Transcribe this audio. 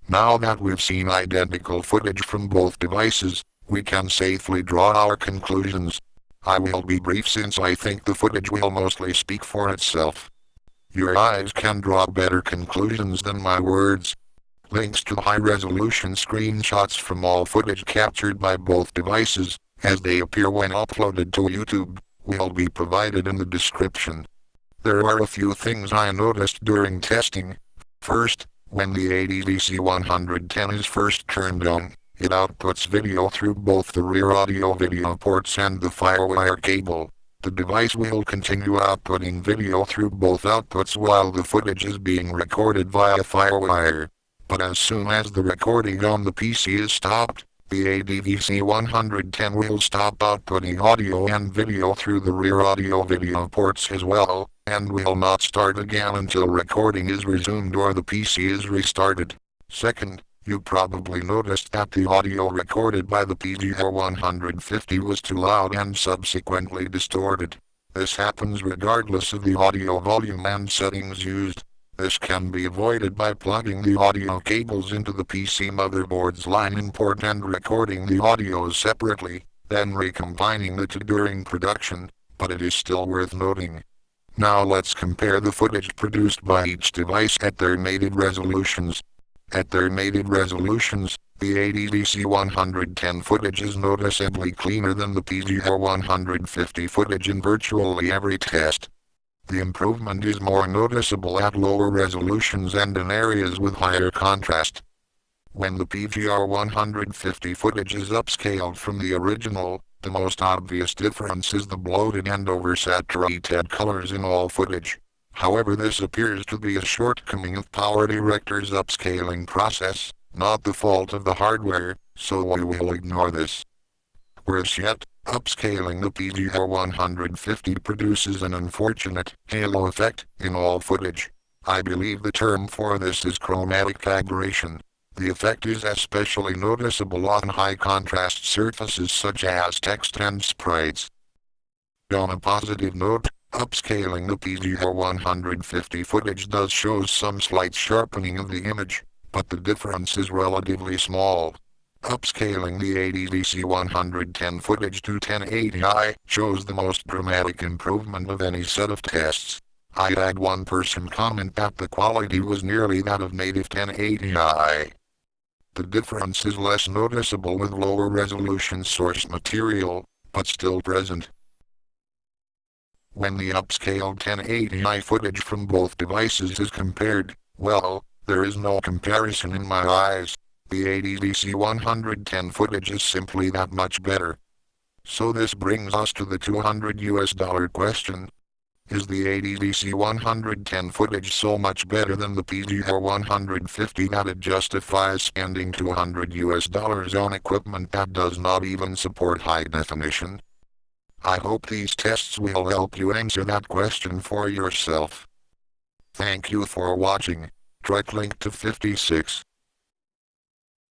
Now that we've seen identical footage from both devices, we can safely draw our conclusions. I will be brief since I think the footage will mostly speak for itself. Your eyes can draw better conclusions than my words. Links to high-resolution screenshots from all footage captured by both devices, as they appear when uploaded to YouTube, will be provided in the description. There are a few things I noticed during testing. First, when the ADVC110 is first turned on, it outputs video through both the rear audio-video ports and the FireWire cable. The device will continue outputting video through both outputs while the footage is being recorded via FireWire. But as soon as the recording on the PC is stopped, the ADVC110 will stop outputting audio and video through the rear audio-video ports as well, and will not start again until recording is resumed or the PC is restarted. Second, you probably noticed that the audio recorded by the PGR150 was too loud and subsequently distorted. This happens regardless of the audio volume and settings used. This can be avoided by plugging the audio cables into the PC motherboard's line-in port and recording the audio separately, then recombining the two during production, but it is still worth noting. Now let's compare the footage produced by each device at their native resolutions. At their native resolutions, the ADVC110 footage is noticeably cleaner than the PGR150 footage in virtually every test. The improvement is more noticeable at lower resolutions and in areas with higher contrast. When the PGR150 footage is upscaled from the original, the most obvious difference is the bloated and oversaturated colors in all footage. However, this appears to be a shortcoming of PowerDirector's upscaling process, not the fault of the hardware, so we will ignore this. Worse yet, upscaling the PGR150 produces an unfortunate halo effect in all footage. I believe the term for this is chromatic aberration. The effect is especially noticeable on high-contrast surfaces such as text and sprites. On a positive note, upscaling the PGR150 footage does show some slight sharpening of the image, but the difference is relatively small. Upscaling the ADVC110 footage to 1080i shows the most dramatic improvement of any set of tests. I had one person comment that the quality was nearly that of native 1080i. The difference is less noticeable with lower resolution source material, but still present. When the upscaled 1080i footage from both devices is compared, well, there is no comparison in my eyes. The ADVC110 footage is simply that much better. So this brings us to the $200 question. Is the ADVC110 footage so much better than the PGR150 that it justifies spending $200 on equipment that does not even support high definition? I hope these tests will help you answer that question for yourself. Thank you for watching. Track link to 56.